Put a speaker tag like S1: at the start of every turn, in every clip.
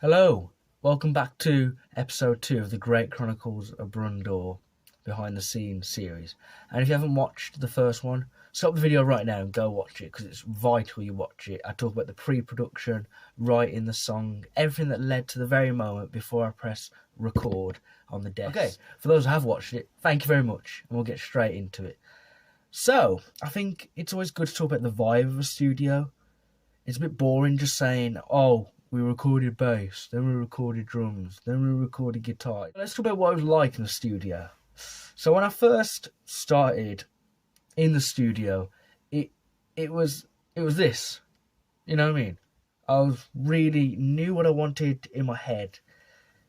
S1: Hello, welcome back to episode 2 of the Great Chronicles of Brundor behind the scenes series. And if you haven't watched the first one, stop the video right now and go watch it because it's vital you watch it. I talk about the pre-production, writing the song, everything that led to the very moment before I press record on the desk. Okay, for those who have watched it, thank you very much, and we'll get straight into it. So, I think it's always good to talk about the vibe of a studio. It's a bit boring just saying, oh, we recorded bass, then we recorded drums, then we recorded guitar. Let's talk about what it was like in the studio. So when I first started in the studio, it was this. You know what I mean? I was really knew what I wanted in my head,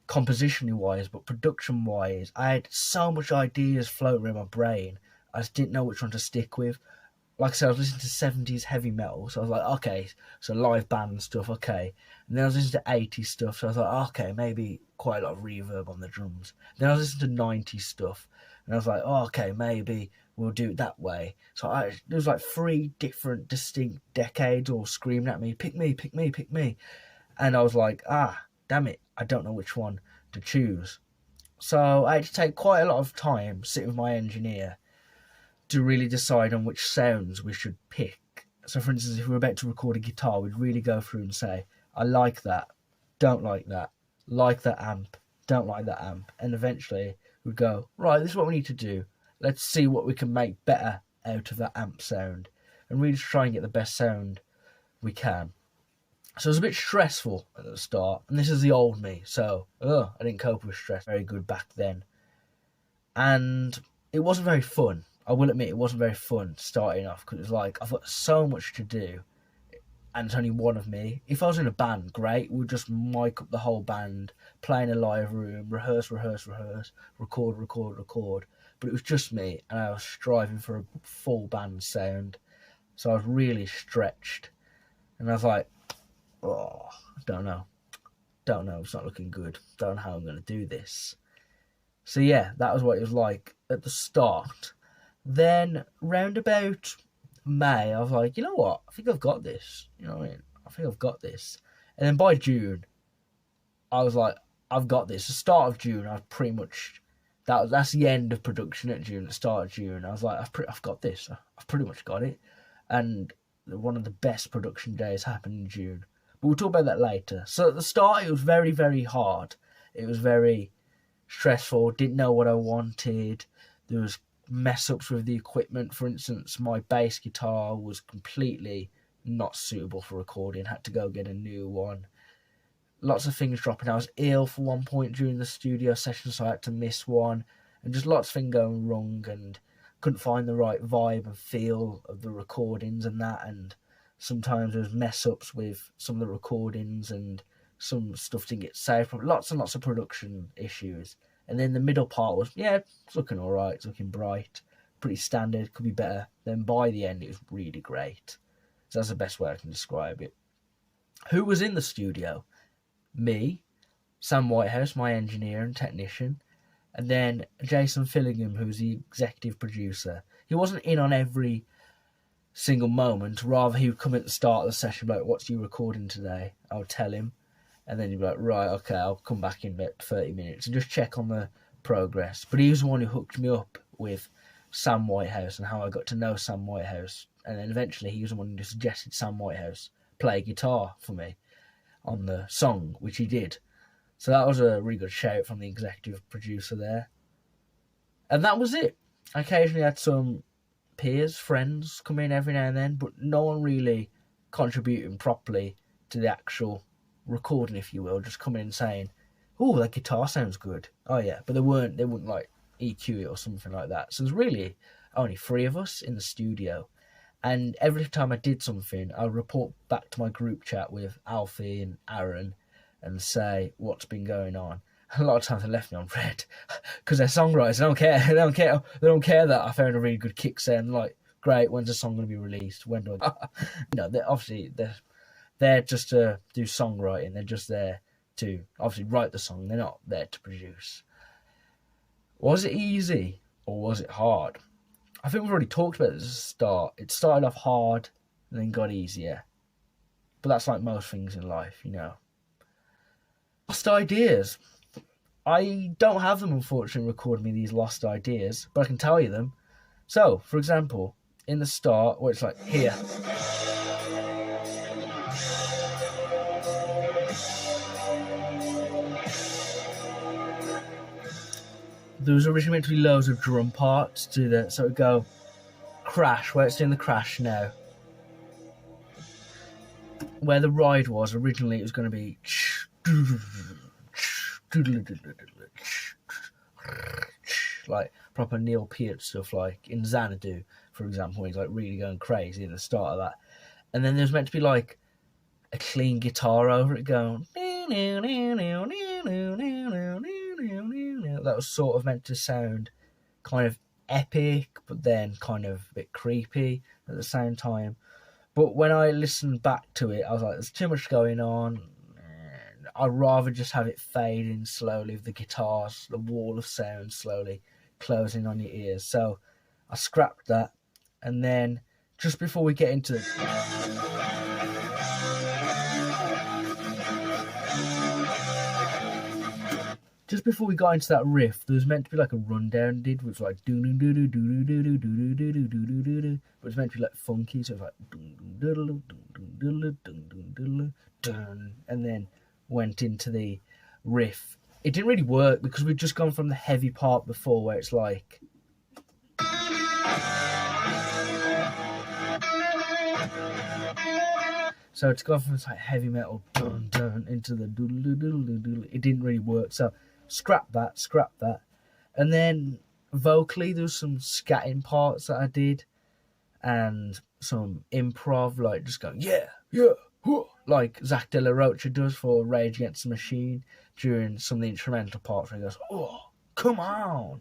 S1: compositionally wise, but production wise, I had so much ideas floating around my brain. I just didn't know which one to stick with. Like I said, I was listening to 70s heavy metal, so I was like, okay, so live band stuff, okay. And then I was listening to 80s stuff, so I was like, okay, maybe quite a lot of reverb on the drums. Then I was listening to 90s stuff, and I was like, oh, okay, maybe we'll do it that way. So there was like 3 different distinct decades all screaming at me, pick me, pick me, pick me. And I was like, damn it, I don't know which one to choose. So I had to take quite a lot of time sitting with my engineer to really decide on which sounds we should pick. So for instance, if we were about to record a guitar, we'd really go through and say, I like that, don't like that amp, don't like that amp. And eventually we'd go, right, this is what we need to do. Let's see what we can make better out of that amp sound and really try and get the best sound we can. So it was a bit stressful at the start, and this is the old me, so I didn't cope with stress very good back then. And it wasn't very fun. I will admit it wasn't very fun starting off because it was like, I've got so much to do and it's only one of me. If I was in a band, great, we'd just mic up the whole band, play in a live room, rehearse, record. But it was just me and I was striving for a full band sound. So I was really stretched and I was like, oh, I don't know, it's not looking good. Don't know how I'm going to do this. So yeah, that was what it was like at the start. Then round about May, I was like, you know what? I think I've got this. You know what I mean? I think I've got this. And then by June, I was like, I've got this. The start of June, I was pretty much that's the end of production at June. The start of June, I was like, I've got this. I've pretty much got it. And one of the best production days happened in June. But we'll talk about that later. So at the start, it was very, very hard. It was very stressful. Didn't know what I wanted. There was mess ups with the equipment. For instance, my bass guitar was completely not suitable for recording, had to go get a new one. Lots of things dropping. I was ill for one point during the studio session, so I had to miss one, and just lots of things going wrong, and couldn't find the right vibe and feel of the recordings and that. And sometimes there was mess ups with some of the recordings and some stuff didn't get saved. Lots and lots of production issues. And then the middle part was, it's looking all right. It's looking bright. Pretty standard. Could be better. Then by the end, it was really great. So that's the best way I can describe it. Who was in the studio? Me, Sam Whitehouse, my engineer and technician, and then Jason Fillingham, who was the executive producer. He wasn't in on every single moment. Rather, he would come at the start of the session, like, what's you recording today? I would tell him. And then you'd be like, right, okay, I'll come back in about 30 minutes and just check on the progress. But he was the one who hooked me up with Sam Whitehouse and how I got to know Sam Whitehouse. And then eventually he was the one who suggested Sam Whitehouse play guitar for me on the song, which he did. So that was a really good shout from the executive producer there. And that was it. I occasionally had some peers, friends come in every now and then, but no one really contributing properly to the actual recording, if you will, just coming in saying, oh, that guitar sounds good. Oh yeah, but they wouldn't like EQ it or something like that. So there's really only 3 of us in the studio, and every time I did something, I would report back to my group chat with Alfie and Aaron and say what's been going on. A lot of times they left me on red because they're songwriters. They don't care. They don't care that I found a really good kick sound. Like, great, when's the song going to be released? When do I? They're just to do songwriting. They're just there to obviously write the song. They're not there to produce. Was it easy or was it hard? I think we've already talked about this at the start. It started off hard and then got easier. But that's like most things in life, you know. Lost ideas. I don't have them, unfortunately, recording me these lost ideas, but I can tell you them. So, for example, in the start, where it's like, here. There was originally meant to be loads of drum parts to that, so it would go crash, where it's doing the crash now. Where the ride was, originally it was going to be like proper Neil Peart stuff, like in Xanadu, for example, when he's like really going crazy at the start of that. And then there's meant to be like a clean guitar over it going. That was sort of meant to sound kind of epic, but then kind of a bit creepy at the same time. But when I listened back to it, I was like, there's too much going on. I'd rather just have it fade in slowly with the guitars, the wall of sound slowly closing on your ears. So I scrapped that. And then just before we get into it, just before we got into that riff, there was meant to be like a rundown did, which was like do do do do do do do do do do do do do, but it was meant to be like funky, so it was like and then went into the riff. It didn't really work because we'd just gone from the heavy part before, where it's like. So to go from this like heavy metal dun dun into the doodle doodle doodle, it didn't really work. So scrap that. And then vocally there was some scatting parts that I did and some improv, like just going yeah, like Zach De La Rocha does for Rage Against the Machine during some of the instrumental parts where he goes, oh, come on.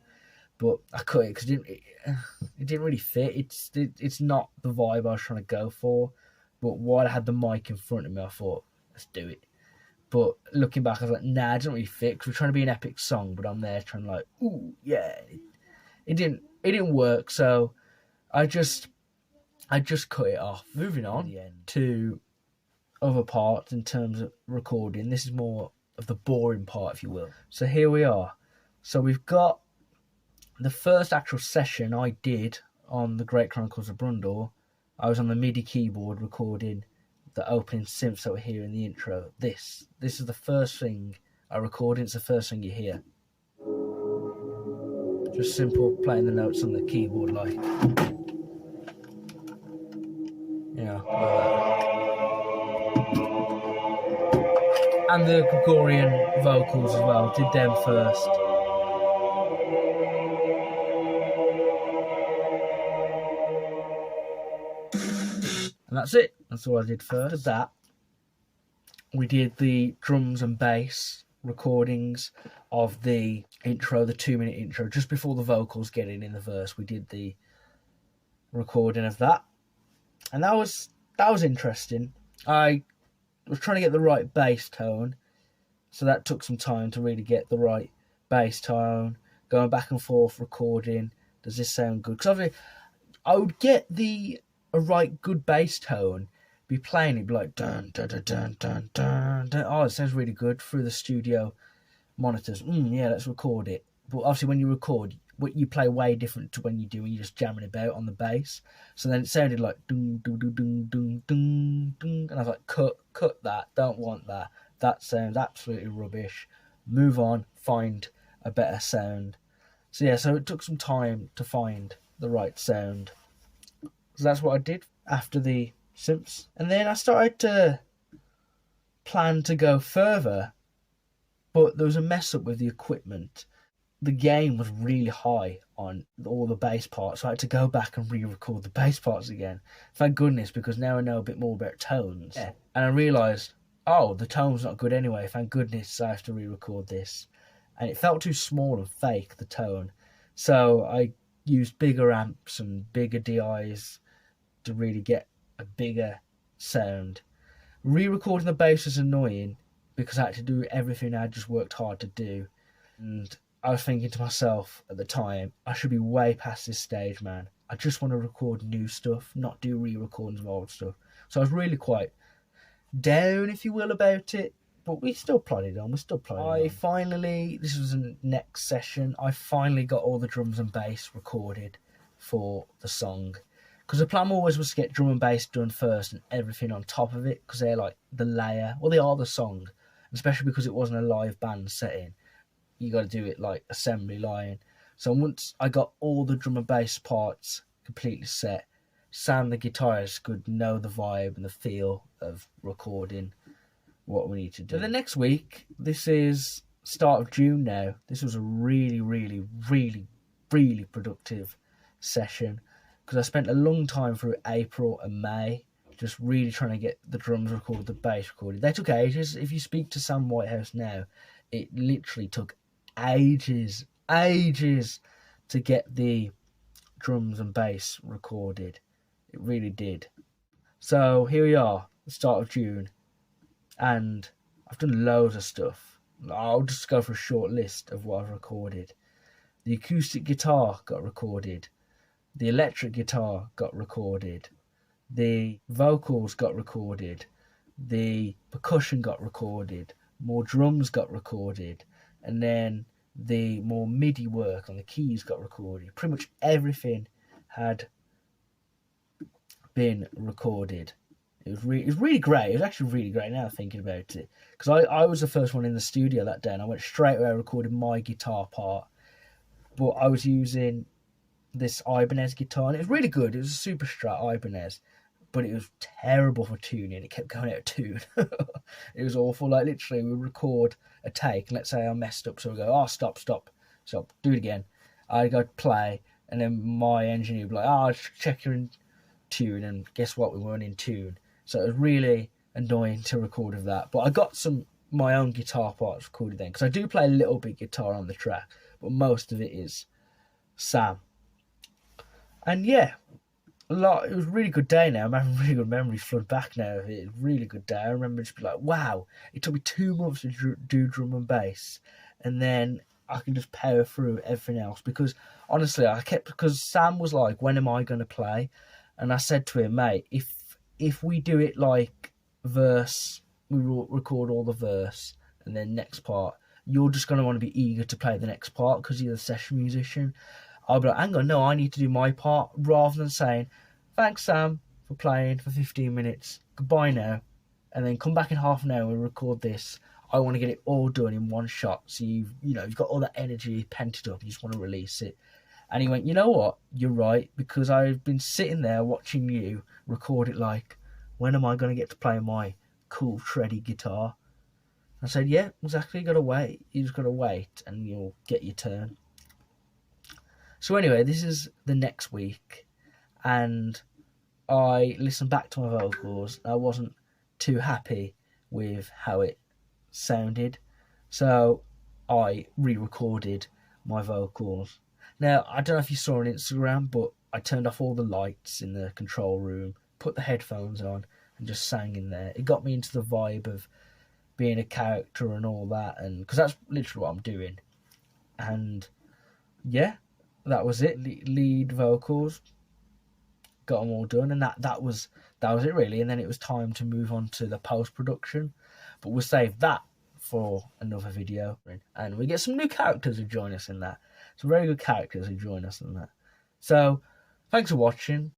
S1: But I cut it because it didn't really fit. It's not the vibe I was trying to go for. But while I had the mic in front of me, I thought, let's do it. But looking back, I was like, nah, it doesn't really fit because we're trying to be an epic song, but I'm there trying to like, ooh, yeah. It didn't work, so I just cut it off. Moving on to other parts in terms of recording. This is more of the boring part, if you will. So here we are. So we've got the first actual session I did on the Great Chronicles of Brundor. I was on the MIDI keyboard recording the opening synths that were here in the intro. This is the first thing I recorded. It's the first thing you hear. Just simple playing the notes on the keyboard, like, you know, like that. And the Gregorian vocals as well. Did them first. And that's it. That's all I did first. After that, we did the drums and bass recordings of the intro, the 2-minute intro, just before the vocals get in the verse. We did the recording of that. And that was interesting. I was trying to get the right bass tone, so that took some time to really get the right bass tone, going back and forth recording. Does this sound good? Because obviously I would get a right good bass tone, be playing it, be like dun dun dun dun dun dun dun. Oh, it sounds really good through the studio monitors. Yeah, let's record it. But obviously when you record, what you play way different to when you do when you're just jamming about on the bass. So then it sounded like dun dun dun dun dun dun dun, and I was like, cut that, don't want that. That sounds absolutely rubbish. Move on, find a better sound. So yeah, so it took some time to find the right sound. So that's what I did after the synths. And then I started to plan to go further, but there was a mess up with the equipment. The gain was really high on all the bass parts, so I had to go back and re-record the bass parts again. Thank goodness, because now I know a bit more about tones. Yeah. And I realised, oh, the tone's not good anyway. Thank goodness I have to re-record this. And it felt too small and fake, the tone. So I used bigger amps and bigger DIs to really get a bigger sound. Re-recording the bass was annoying because I had to do everything I just worked hard to do. And I was thinking to myself at the time, I should be way past this stage, man. I just want to record new stuff, not do re-recordings of old stuff. So I was really quite down, if you will, about it. but we still plodded on. This was the next session. I finally got all the drums and bass recorded for the song. Because the plan always was to get drum and bass done first and everything on top of it. Because they're like the layer. Well, they are the song. Especially because it wasn't a live band setting. You got to do it like assembly line. So once I got all the drum and bass parts completely set, Sam, the guitarist, could know the vibe and the feel of recording what we need to do. So the next week, this is start of June now. This was a really, really, really, really productive session because I spent a long time through April and May just really trying to get the drums recorded, the bass recorded. They took ages. If you speak to Sam Whitehouse now, it literally took ages to get the drums and bass recorded. It really did. So here we are, the start of June, and I've done loads of stuff. I'll just go for a short list of what I've recorded. The acoustic guitar got recorded. The electric guitar got recorded. The vocals got recorded. The percussion got recorded. More drums got recorded. And then the more MIDI work on the keys got recorded. Pretty much everything had been recorded. It was really great. It was actually really great now thinking about it. Because I was the first one in the studio that day and I went straight away and recorded my guitar part. But I was using this Ibanez guitar and it was really good. It was a Super Strat Ibanez. But it was terrible for tuning. It kept going out of tune. It was awful. Like literally we would record a take. And let's say I messed up. So we go, stop. Do it again. I'd go play. And then my engineer would be like, check you're in tune. And guess what? We weren't in tune. So it was really annoying to record with that. But I got my own guitar parts recorded then. Because I do play a little bit guitar on the track. But most of it is Sam. And yeah. It was a really good day now. I'm having really good memories flood back now. It was a really good day. I remember just be like, wow, it took me 2 months to do drum and bass. And then I can just power through everything else. Because honestly, because Sam was like, when am I going to play? And I said to him, mate, if we do it like verse, we will record all the verse and then next part, you're just going to want to be eager to play the next part because you're the session musician. I'll be like, hang on, no, I need to do my part, rather than saying, thanks, Sam, for playing for 15 minutes. Goodbye now. And then come back in half an hour and record this. I want to get it all done in one shot. So you've got all that energy pented up. You just want to release it. And he went, you know what? You're right. Because I've been sitting there watching you record it like, when am I going to get to play my cool, shreddy guitar? I said, yeah, exactly. You got to wait. You just got to wait and you'll get your turn. So anyway, this is the next week, and I listened back to my vocals. I wasn't too happy with how it sounded, so I re-recorded my vocals. Now, I don't know if you saw on Instagram, but I turned off all the lights in the control room, put the headphones on, and just sang in there. It got me into the vibe of being a character and all that, and because that's literally what I'm doing. And yeah. That was it. Lead vocals, got them all done, and that was it really. And then it was time to move on to the post production, but we'll save that for another video. And we get some new characters who join us in that. Some very good characters who join us in that. So, thanks for watching.